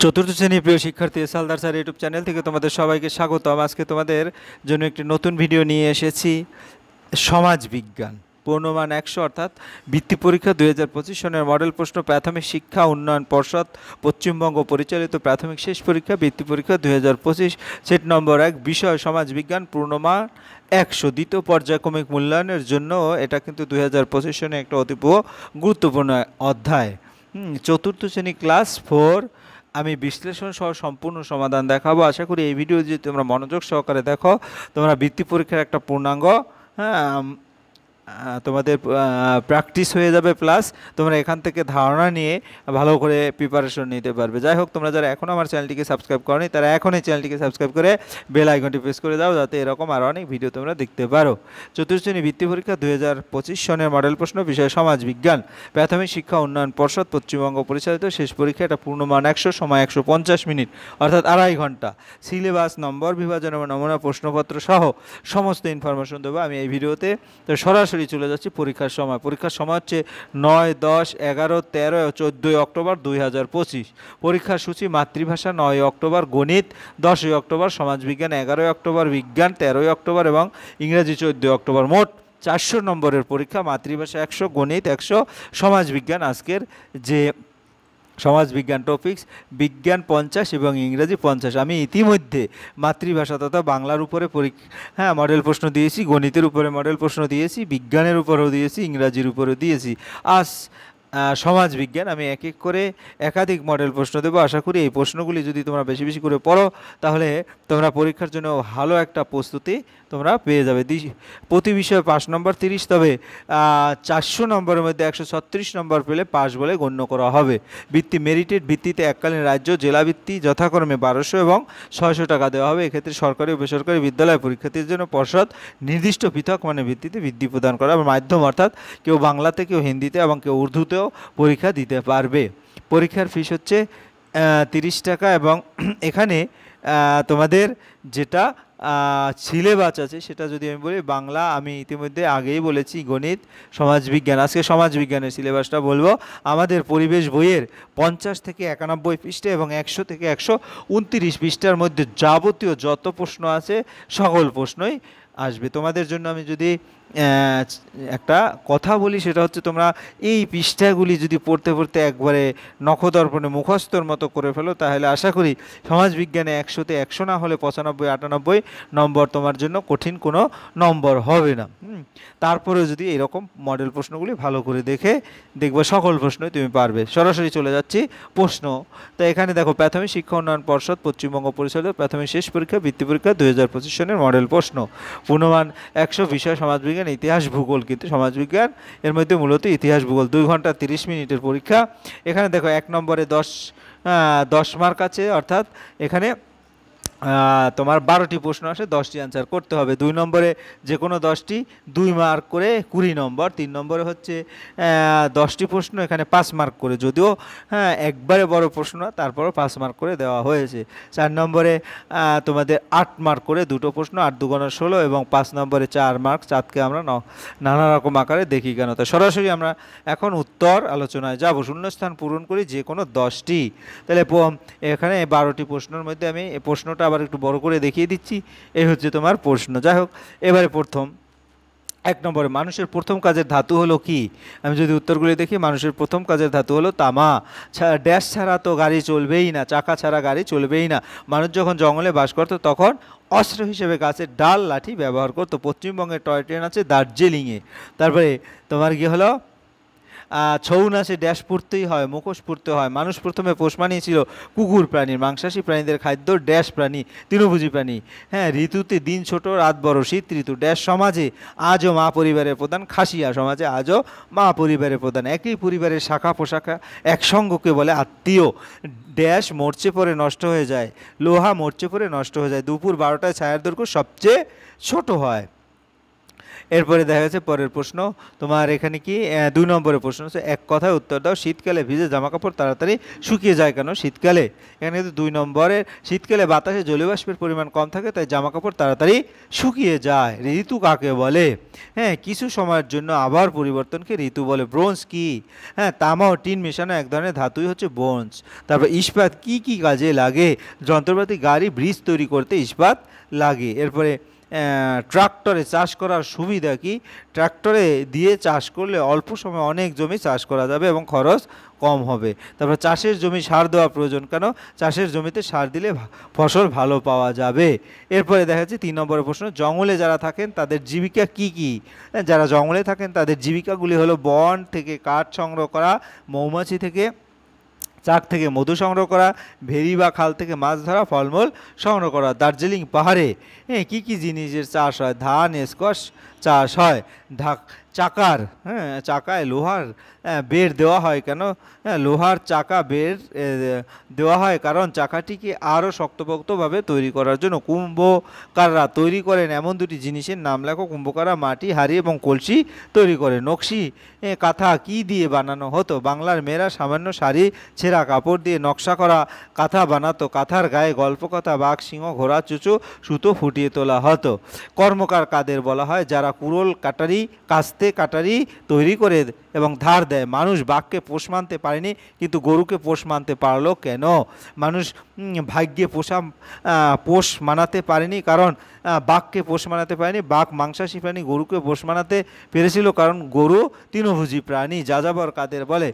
চতুর্থ শ্রেণীর প্রিয় শিক্ষার্থী সালদার স্যার ইউটিউব চ্যানেল থেকে তোমাদের সবাইকে স্বাগতম। আজকে তোমাদের জন্য একটি নতুন ভিডিও নিয়ে এসেছি। সমাজ বিজ্ঞান পূর্ণমান 100 অর্থাৎ বৃত্তি পরীক্ষা 2025 সনের মডেল প্রশ্ন, প্রাথমিক শিক্ষা উন্নয়ন পর্ষদ পশ্চিমবঙ্গ পরিচালিত প্রাথমিক শেষ পরীক্ষা বৃত্তি পরীক্ষা 2025 সেট নম্বর 1 বিষয় সমাজ বিজ্ঞান পূর্ণমান 100 দ্বিতীয় পর্যায়ক্রমিক মূল্যায়নের জন্য এটা কিন্তু 2025 সনে একটা অতীব গুরুত্বপূর্ণ অধ্যায়। চতুর্থ শ্রেণী ক্লাস 4 আমি বিশ্লেষণ সহ সম্পূর্ণ সমাধান দেখাবো। আশা করি এই ভিডিও যদি তোমরা মনোযোগ সহকারে দেখো তোমরা বৃত্তি পরীক্ষার একটা পূর্ণাঙ্গ তোমাদের প্র্যাকটিস হয়ে যাবে, প্লাস তোমরা এখান থেকে ধারণা নিয়ে ভালো করে প্রিপারেশন নিতে পারবে। যাই হোক, তোমরা যারা এখনও আমার চ্যানেলটিকে সাবস্ক্রাইব করনি তারা এখনই চ্যানেলটিকে সাবস্ক্রাইব করে বেল আইকনটি প্রেস করে দাও, যাতে এরকম আরও অনেক ভিডিও তোমরা দেখতে পারো। চতুর্থ শ্রেণী বৃত্তি পরীক্ষা 2025 সনের মডেল প্রশ্ন, বিষয় সমাজ বিজ্ঞান, প্রাথমিক শিক্ষা উন্নয়ন পর্ষদ পশ্চিমবঙ্গ পরিচালিত শেষ পরীক্ষা। এটা পূর্ণমান 100, সময় 150 মিনিট অর্থাৎ 2.5 ঘন্টা। সিলেবাস, নম্বর বিভাজন এবং নমুনা প্রশ্নপত্র সহ সমস্ত ইনফরমেশন দেবো আমি এই ভিডিওতে। তো সরাসরি চলে যাচ্ছি পরীক্ষার সময়। পরীক্ষার সময় হচ্ছে 9, 10, 11, 13 ও 14 অক্টোবর 2025। পরীক্ষার সূচি: মাতৃভাষা 9 অক্টোবর, গণিত 10 অক্টোবর, সমাজবিজ্ঞান 11 অক্টোবর, বিজ্ঞান 13 অক্টোবর এবং ইংরেজি 14 অক্টোবর। মোট 400 নম্বরের পরীক্ষা। মাতৃভাষা 100, গণিত 100, সমাজবিজ্ঞান আজকের যে সমাজবিজ্ঞান টপিক্স, বিজ্ঞান 50 এবং ইংরেজি 50। আমি ইতিমধ্যে মাতৃভাষা তথা বাংলার উপরে মডেল প্রশ্ন দিয়েছি, গণিতের উপরে মডেল প্রশ্ন দিয়েছি, বিজ্ঞানের উপরেও দিয়েছি, ইংরাজির উপরেও দিয়েছি। আজ সমাজবিজ্ঞান আমি এক এক করে একাধিক মডেল প্রশ্ন দেবো। আশা করি এই প্রশ্নগুলি যদি তোমরা বেশি বেশি করে পড়ো তাহলে তোমরা পরীক্ষার জন্য ভালো একটা প্রস্তুতি তোমরা পেয়ে যাবে। প্রতি বিষয়ে 5 নম্বর 30, তবে 400 নম্বরের মধ্যে 136 নম্বর পেলে পাস বলে গণ্য করা হবে। বৃত্তি মেরিটেড ভিত্তিতে এককালীন রাজ্য জেলা বৃত্তি যথাক্রমে 1200 এবং 600 টাকা দেওয়া হবে। এক্ষেত্রে সরকারি ও বেসরকারি বিদ্যালয় পরীক্ষার্থীদের জন্য পর্ষদ নির্দিষ্ট পৃথক মানের ভিত্তিতে বৃত্তি প্রদান করা হবে। মাধ্যম অর্থাৎ কেউ বাংলাতে, কেউ হিন্দিতে এবং কেউ উর্দুতেও পরীক্ষা দিতে পারবে। পরীক্ষার ফিস হচ্ছে 30 টাকা এবং এখানে তোমাদের যেটা সিলেবাস আছে সেটা যদি আমি বলি, বাংলা আমি ইতিমধ্যে আগেই বলেছি, গণিত, সমাজবিজ্ঞান। আজকে সমাজবিজ্ঞানের সিলেবাসটা বলবো। আমাদের পরিবেশ বইয়ের 50 থেকে 91 পৃষ্ঠা এবং 100 থেকে 129 পৃষ্ঠার মধ্যে যাবতীয় যত প্রশ্ন আছে সকল প্রশ্নই আসবে তোমাদের জন্য। আমি যদি একটা কথা বলি সেটা হচ্ছে, তোমরা এই পৃষ্ঠাগুলি যদি পড়তে পড়তে একবারে নখদর্পণে মুখস্থর মতো করে ফেলো তাহলে আশা করি সমাজবিজ্ঞানে 100তে 100 না হলে 95, 98 নম্বর তোমার জন্য কঠিন কোনো নম্বর হবে না। তারপরেও যদি এরকম মডেল প্রশ্নগুলি ভালো করে দেখবে সকল প্রশ্নই তুমি পারবে। সরাসরি চলে যাচ্ছি প্রশ্ন। তো এখানে দেখো, প্রাথমিক শিক্ষা উন্নয়ন পর্ষদ পশ্চিমবঙ্গ পরিচালিত প্রাথমিক শেষ পরীক্ষা বৃত্তি পরীক্ষা 2025 সনের মডেল প্রশ্ন, পূর্ণমান 100, বিষয় সমাজবিজ্ঞান, ইতিহাস ভূগোল। কিন্তু সমাজবিজ্ঞান এর মধ্যে মূলত ইতিহাস ভূগোল। 2 ঘন্টা 30 মিনিটের পরীক্ষা। এখানে দেখো 1 নম্বরে 10 মার্ক আছে, অর্থাৎ এখানে তোমার 12টি প্রশ্ন আসে, 10টি অ্যান্সার করতে হবে। 2 নম্বরে যে কোনো 10টি 2 মার্ক করে 20 নম্বর। 3 নম্বরে হচ্ছে 10টি প্রশ্ন, এখানে 5 মার্ক করে, যদিও একবারে বড় প্রশ্ন তারপরও 5 মার্ক করে দেওয়া হয়েছে। 4 নম্বরে তোমাদের 8 মার্ক করে 2টো প্রশ্ন, 8 দুগুণে 16 এবং 5 নম্বরে 4 মার্ক। 7কে আমরা নানা রকম আকারে দেখি কেন। তো সরাসরি আমরা এখন উত্তর আলোচনায় যাব। শূন্যস্থান পূরণ করি যে কোনো 10টি। তাহলে এখানে 12টি প্রশ্নের মধ্যে আমি এই প্রশ্নটা আবার একটু বড় করে দেখিয়ে দিচ্ছি। এই হচ্ছে তোমার প্রশ্ন। যাই হোক, এবারে প্রথম 1 নম্বরে, মানুষের প্রথম কাজের ধাতু হলো কি? আমি যদি উত্তরগুলি দেখি, মানুষের প্রথম কাজের ধাতু হলো তামা। ড্যাশ ছাড়া তো গাড়ি চলবেই না, চাকা ছাড়া গাড়ি চলবেই না। মানুষ যখন জঙ্গলে বাস করত তখন অস্ত্র হিসেবে গাছের ডাল, লাঠি ব্যবহার করতো। পশ্চিমবঙ্গে টয় ট্রেন আছে দার্জিলিংয়ে। তারপরে তোমার কি হলো, ছৌ নাচে ড্যাশ পড়তেই হয়, মুখোশ পড়তে হয়। মানুষ প্রথমে পোষ মানিয়েছিল কুকুর প্রাণীর। মাংসাশী প্রাণীদের খাদ্য ড্যাশ প্রাণী, তৃণভোজী প্রাণী। ঋতুতে দিন ছোট রাত বড়, শীত ঋতু। ড্যাশ সমাজে আজও মা পরিবারের প্রধান। খাসিয়া সমাজে আজও মা পরিবারের প্রধান। একই পরিবারের শাখা পোশাখা একসঙ্গকে বলে আত্মীয়। ড্যাশ মরচে পড়ে নষ্ট হয়ে যায়, লোহা মরচে পড়ে নষ্ট হয়ে যায়। দুপুর 12টায় ছায়ার দৈর্ঘ্য সবচেয়ে ছোট হয়। এরপরে দেখা যাচ্ছে পরের প্রশ্ন তোমার এখানে কি 2 নম্বরের প্রশ্ন হচ্ছে এক কথায় উত্তর দাও, শীতকালে ভিজে জামাকাপড় তাড়াতাড়ি শুকিয়ে যায় কেন? শীতকালে এখানে কিন্তু 2 নম্বরের শীতকালে বাতাসে জলীয়বাষ্পের পরিমাণ কম থাকে তাই জামাকাপড় তাড়াতাড়ি শুকিয়ে যায়। ঋতু কাকে বলে? হ্যাঁ, কিছু সময়ের জন্য আবার পরিবর্তনকে ঋতু বলে। ব্রোঞ্জ কি? হ্যাঁ, তামা ও টিন মেশানো এক ধরনের ধাতুই হচ্ছে ব্রোঞ্জ। তারপর ইস্পাত কি কি কাজে লাগে? যন্ত্রপাতি, গাড়ি, ব্রিজ তৈরি করতে ইস্পাত লাগে। এরপরে ট্রাক্টরে চাষ করার সুবিধা কি? ট্রাক্টরে দিয়ে চাষ করলে অল্প সময়ে অনেক জমি চাষ করা যাবে এবং খরচ কম হবে। তারপর চাষের জমি সার দেওয়া প্রয়োজন কেন? চাষের জমিতে সার দিলে ফসল ভালো পাওয়া যাবে। এরপরে দেখা যাচ্ছে 3 নম্বরের প্রশ্ন, জঙ্গলে যারা থাকেন তাদের জীবিকা কি কি? যারা জঙ্গলে থাকেন তাদের জীবিকাগুলি হলো বন থেকে কাঠ সংগ্রহ করা, মৌমাছি থেকে চাক থেকে মধু সংগ্রহ করা, ভেরি বা খাল থেকে মাছ ধরা, ফলমূল সংগ্রহ করা। দার্জিলিং পাহাড়ে কী কী জিনিসের চাষ হয়? ধান, স্কোয়াশ চাষ হয়। চাকার চাকায় লোহার বের দেওয়া হয় কেন? লোহার চাকা বের দেওয়া হয় কারণ চাকাটিকে আরও শক্তপোক্তভাবে তৈরি করার জন্য। কুম্ভকাররা তৈরি করেন এমন দুটি জিনিসের নাম লেখো। কুম্ভকাররা মাটি, হাঁড়ি এবং কলসি তৈরি করে। নকশি কাঁথা কি দিয়ে বানানো হতো? বাংলার মেয়েরা সামান্য শাড়ি ছেঁড়া কাপড় দিয়ে নকশা করা কাঁথা বানাতো। কাঁথার গায়ে গল্পকথা, বাঘ, সিংহ, ঘোড়া, চুচু, সুতো ফুটিয়ে তোলা হতো। কর্মকার কাদের বলা হয়? যারা কুড়োল, কাটারি, কাস্তে কাটারি তৈরি করে এবং ধার দেয়। মানুষ বাঘকে পোষ মানতে পারেনি কিন্তু গরুকে পোষ মানতে পারলো কেন? মানুষ ভাগ্যে পোষ মানাতে পারেনি কারণ বাঘকে পোষ মানাতে পারেনি। বাঘ মাংসাশী প্রাণী, গরুকে পোষ মানাতে পেরেছিল কারণ গরু তৃণভোজী প্রাণী। যাযাবর কাদের বলে?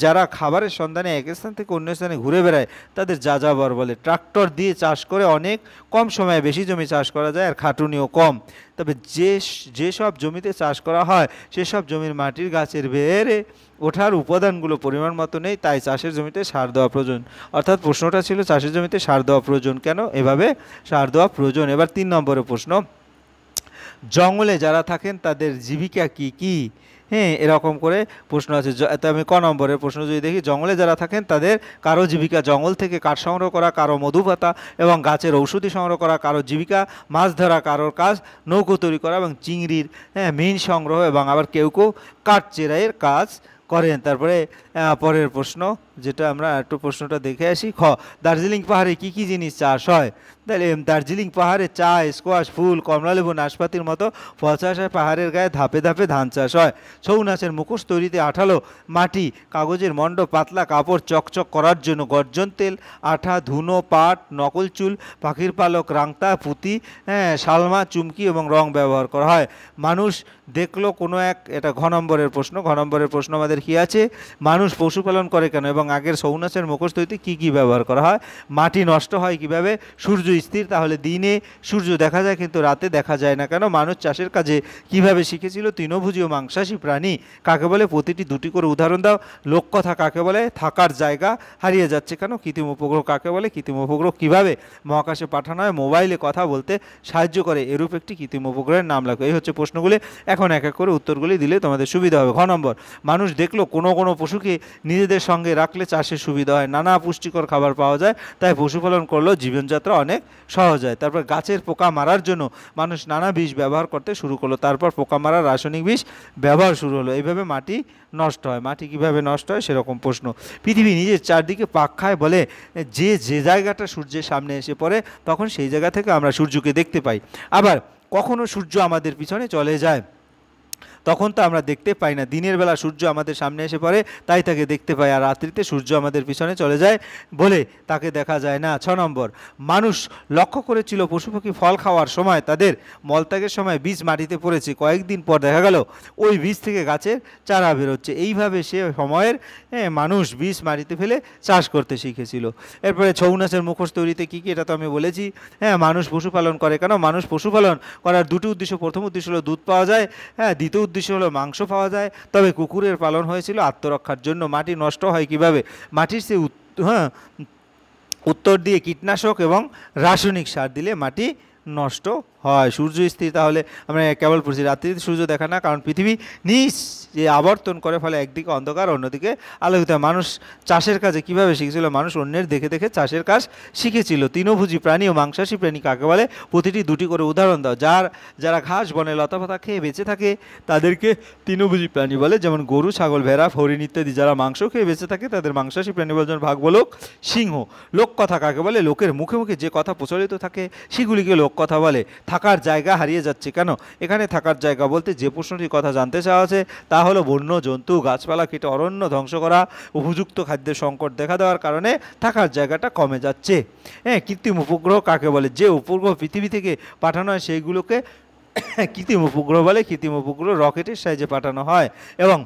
যারা খাবারের সন্ধানে এক স্থান থেকে অন্য স্থানে ঘুরে বেড়ায় তাদের যাযাবর বলে। ট্রাক্টর দিয়ে চাষ করে অনেক কম সময়ে বেশি জমি চাষ করা যায় আর খাটুনিও কম। তবে যেসব জমিতে চাষ করা হয় সেসব জমির মাটির গাছের বেড়ে ওঠার উপাদানগুলো পরিমাণ মতো নেই তাই চাষের জমিতে সার দেওয়া প্রয়োজন। অর্থাৎ প্রশ্নটা ছিল চাষের জমিতে সার দেওয়া প্রয়োজন কেন? এভাবে সার দেওয়া প্রয়োজন। এবার 3 নম্বরের প্রশ্ন, জঙ্গলে যারা থাকেন তাদের জীবিকা কি কি? এরকম করে প্রশ্ন আছে। আমি ক নম্বরের প্রশ্ন যদি দেখি, জঙ্গলে যারা থাকেন তাদের কারো জীবিকা জঙ্গল থেকে কাঠ সংগ্রহ করা, কারো মধু পাতা এবং গাছের ঔষধি সংগ্রহ করা, কারো জীবিকা মাছ ধরা, কারোর কাজ নৌকো তৈরি করা এবং চিংড়ির মিন সংগ্রহ এবং আবার কেউ কেউ কাঠ চেরাইয়ের কাজ করেন। তারপরে পরের প্রশ্ন যেটা আমরা একটু প্রশ্নটা দেখে আসি। দার্জিলিং পাহাড়ে কি কি জিনিস চাষ হয়? তাহলে দার্জিলিং পাহাড়ে চা, স্কোয়াশ, ফুল, কমলালেবু, নাশপাতির মতো ফল চাষ হয়। পাহাড়ের গায়ে ধাপে ধাপে ধান চাষ হয়। ছৌ নাচের মুখোশ তৈরিতে আঠালো মাটি, কাগজের মণ্ড, পাতলা কাপড় চকচক করার জন্য গর্জন তেল, আঠা, ধুনো, পাট, নকল চুল, পাখির পালক, রাংতা, পুঁতি, শালমা, চুমকি এবং রং ব্যবহার করা হয়। মানুষ দেখলো কোনো এক, এটা ঘ নম্বরের প্রশ্ন। ঘ নম্বরের প্রশ্ন আমাদের কি আছে? মানুষ পশুপালন করে কেন এবং আগের ছৌ নাচের মুখোশ তৈরিতে কী কী ব্যবহার করা হয়? মাটি নষ্ট হয় কিভাবে? সূর্য স্থির, তাহলে দিনে সূর্য দেখা যায় কিন্তু রাতে দেখা যায় না কেন? মানুষ চাষের কাজে কিভাবে শিখেছিল? তৃণভোজী ও মাংসাশী প্রাণী কাকে বলে? প্রতিটি দুটি করে উদাহরণ দাও। লোককথা কাকে বলে? থাকার জায়গা হারিয়ে যাচ্ছে কেন? কৃত্রিম উপগ্রহ কাকে বলে? কৃত্রিম উপগ্রহ কিভাবে মহাকাশে পাঠানো হয়? মোবাইলে কথা বলতে সাহায্য করে এরূপ একটি কৃত্রিম উপগ্রহের নাম লেখো। এই হচ্ছে প্রশ্নগুলি। এখন এক এক করে উত্তরগুলি দিলে তোমাদের সুবিধা হবে। ঘ নম্বর, মানুষ দেখলো কোনো কোনো পশুকে নিজেদের সঙ্গে রাখলে চাষের সুবিধা হয়, নানা পুষ্টিকর খাবার পাওয়া যায়, তাই পশুপালন করলেও জীবনযাত্রা অনেক সহজ হয়। তারপর গাছের পোকা মারার জন্য মানুষ নানা বিষ ব্যবহার করতে শুরু করলো, তারপর পোকা মারার রাসায়নিক বিষ ব্যবহার শুরু হলো। এইভাবে মাটি নষ্ট হয়। মাটি কিভাবে নষ্ট হয় সেরকম প্রশ্ন। পৃথিবী নিজের চারদিকে পাক খায় বলে যে জায়গাটা সূর্যের সামনে এসে পড়ে তখন সেই জায়গা থেকে আমরা সূর্যকে দেখতে পাই। আবার কখনো সূর্য আমাদের পিছনে চলে যায়, তখন তো আমরা দেখতে পাই না। দিনের বেলা সূর্য আমাদের সামনে এসে পড়ে তাই তাকে দেখতে পাই, আর রাত্রিতে সূর্য আমাদের পিছনে চলে যায় বলে তাকে দেখা যায় না। 6 নম্বর, মানুষ লক্ষ্য করেছিল পশু পাখি ফল খাওয়ার সময় তাদের মলত্যাগের সময় বীজ মাটিতে পড়েছে, কয়েকদিন পর দেখা গেল ওই বীজ থেকে গাছের চারা বেরোচ্ছে। এইভাবে সে সময়ের মানুষ বীজ মাটিতে ফেলে চাষ করতে শিখেছিল। এরপরে ছৌ নাচের মুখোশ তৈরিতে কী কী, এটা তো আমি বলেছি। মানুষ পশুপালন করে কেন? মানুষ পশুপালন করার দুটি উদ্দেশ্য। প্রথম উদ্দেশ্য হলো দুধ পাওয়া যায়, দ্বিতীয় উদ্দেশ্য হলো মাংস পাওয়া যায়। তবে কুকুরের পালন হয়েছিল আত্মরক্ষার জন্য। মাটি নষ্ট হয় কিভাবে? মাটির সে উত্তর দিয়ে কীটনাশক এবং রাসায়নিক সার দিলে মাটি নষ্ট হয়। সূর্য স্থির, তাহলে আমরা কেবল পড়ছি রাত্রিতে সূর্য দেখা না, কারণ পৃথিবী নিজ যে আবর্তন করে, ফলে একদিকে অন্ধকার অন্যদিকে আলোকিত। মানুষ চাষের কাজে কিভাবে শিখেছিল? মানুষ অন্যের দেখে দেখে চাষের কাজ শিখেছিল। তৃণভোজী প্রাণী ও মাংসাশী প্রাণী কাকে বলে? প্রতিটি দুটি করে উদাহরণ দাও। যারা ঘাস বনে লতাপাতা খেয়ে বেঁচে থাকে তাদেরকে তৃণভোজী প্রাণী বলে, যেমন গরু, ছাগল, ভেড়া, হরিণ ইত্যাদি। যারা মাংস খেয়ে বেঁচে থাকে তাদের মাংসাশী প্রাণী বলে, যেমন ভাগ বলক, সিংহ। লোককথা কাকে বলে? লোকের মুখে মুখে যে কথা প্রচলিত থাকে সেগুলিকে লোককথা বলে। থাকার জায়গা হারিয়ে যাচ্ছে কেন? এখানে থাকার জায়গা বলতে যে প্রশ্নটির কথা জানতে চাওয়া আছে তা হলো বন্য জন্তু, গাছপালা কেটে অরণ্য ধ্বংস করা, উপযুক্ত খাদ্যের সংকট দেখা দেওয়ার কারণে থাকার জায়গাটা কমে যাচ্ছে। হ্যাঁ, কৃত্রিম উপগ্রহ কাকে বলে? যে উপগ্রহ পৃথিবী থেকে পাঠানো হয় সেইগুলোকে কৃত্রিম উপগ্রহ বলে। কৃত্রিম উপগ্রহ রকেটের সাহায্যে পাঠানো হয় এবং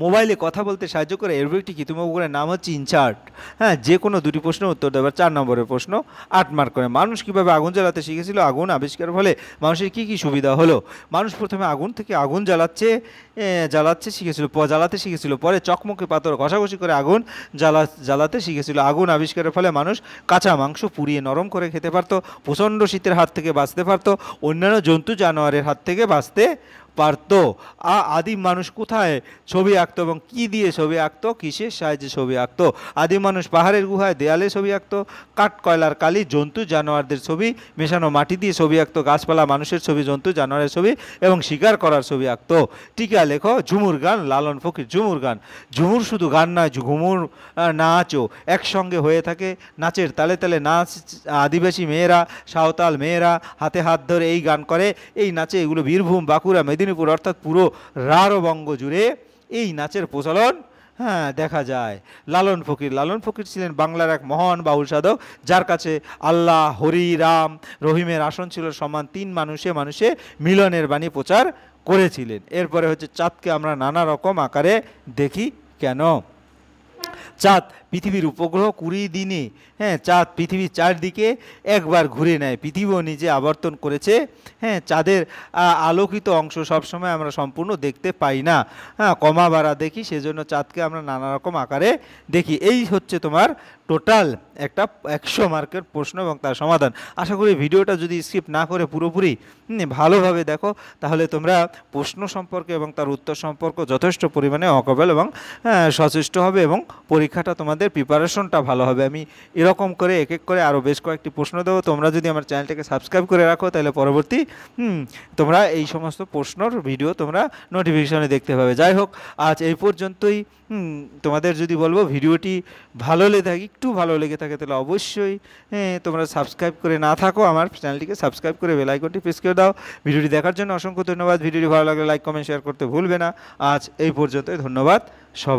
মোবাইলে কথা বলতে সাহায্য করে। এর একটি কৃত্রিম উপগ্রহের নাম হচ্ছে ইনচার্ট। হ্যাঁ, যে কোনো দুটি প্রশ্নের উত্তর দেবার 4 নম্বরের প্রশ্ন 8 মার্ক করে। মানুষ কীভাবে আগুন জ্বালাতে শিখেছিল? আগুন আবিষ্কারের ফলে মানুষের কী কী সুবিধা হলো? মানুষ প্রথমে আগুন থেকে আগুন জ্বালাতে শিখেছিল, পরে চকমকে পাথর ঘষাঘষি করে আগুন জ্বালাতে শিখেছিল। আগুন আবিষ্কারের ফলে মানুষ কাঁচা মাংস পুড়িয়ে নরম করে খেতে পারত, প্রচণ্ড শীতের হাত থেকে বাঁচতে পারত, অন্যান্য জন্তু জানোয়ারের হাত থেকে বাঁচতে পারত। আদিম মানুষ কোথায় ছবি আঁকতো এবং কী দিয়ে ছবি আঁকতো? কিসের সাহায্যে ছবি আঁকতো? আদিম মানুষ পাহাড়ের গুহায় দেয়ালে ছবি আঁকতো, কাঠ কয়লার কালি, জন্তু জানোয়ারদের ছবি মেশানো মাটি দিয়ে ছবি আঁকতো, গাছপালা, মানুষের ছবি, জন্তু জানোয়ারের ছবি এবং শিকার করার ছবি আঁকতো। টিকা লেখো। ঝুমুর গান, লালন ফকির। ঝুমুর গান, ঝুমুর শুধু গান নয়, ঘুমুর নাচও একসঙ্গে হয়ে থাকে। নাচের তালে তালে নাচ আদিবাসী মেয়েরা, সাঁওতাল মেয়েরা হাতে হাত ধরে এই গান করে। এই নাচে এগুলো বীরভূম, বাঁকুড়া, মেদিনীপুর অর্থাৎ পুরো রাঢ়বঙ্গ জুড়ে এই নাচের প্রচলন দেখা যায়। লালন ফকির ছিলেন বাংলার এক মহান বাউল সাধক, যার কাছে আল্লাহ, হরি, রাম, রহিমের আসন ছিল সমান। 3 মানুষে মিলনের বাণী প্রচার করেছিলেন। এরপরে হচ্ছে চাঁদকে আমরা নানা রকম আকারে দেখি কেন? চাঁদ পৃথিবীর উপগ্রহ। 20 দিনে চাঁদ পৃথিবীর চারদিকে একবার ঘুরে নেয়। পৃথিবীও নিজে আবর্তন করেছে। চাঁদের আলোকিত অংশ সবসময় আমরা সম্পূর্ণ দেখতে পাই না, কমা বাড়া দেখি, সেজন্য চাঁদকে আমরা নানা রকম আকারে দেখি। এই হচ্ছে তোমার টোটাল একটা 100 মার্কের প্রশ্ন এবং তার সমাধান। আশা করি ভিডিওটা যদি স্কিপ না করে পুরোপুরি ভালোভাবে দেখো তাহলে তোমরা প্রশ্ন সম্পর্কে এবং তার উত্তর সম্পর্কে যথেষ্ট পরিমাণে অকবল এবং সচেষ্ট হবে এবং পরীক্ষাটা তোমাদের প্রিপারেশনটা ভালো হবে। আমি এরকম করে এক এক করে আরও বেশ কয়েকটি প্রশ্ন দেবো। তোমরা যদি আমার চ্যানেলটাকে সাবস্ক্রাইব করে রাখো তাহলে পরবর্তী তোমরা এই সমস্ত প্রশ্নর ভিডিও তোমরা নোটিফিকেশনে দেখতে পাবে। যাই হোক, আজ এই পর্যন্তই। তোমাদের যদি বলবো ভিডিওটি একটু ভালো লেগে থাকে তাহলে অবশ্যই তোমরা সাবস্ক্রাইব করে না থাকো আমার চ্যানেলটিকে সাবস্ক্রাইব করে বেল আইকনটি প্রেস করে দাও। ভিডিওটি দেখার জন্য অসংখ্য ধন্যবাদ। ভিডিওটি ভালো লাগলে লাইক, কমেন্ট, শেয়ার করতে ভুলবে না। আজ এই পর্যন্তই। ধন্যবাদ সবাই।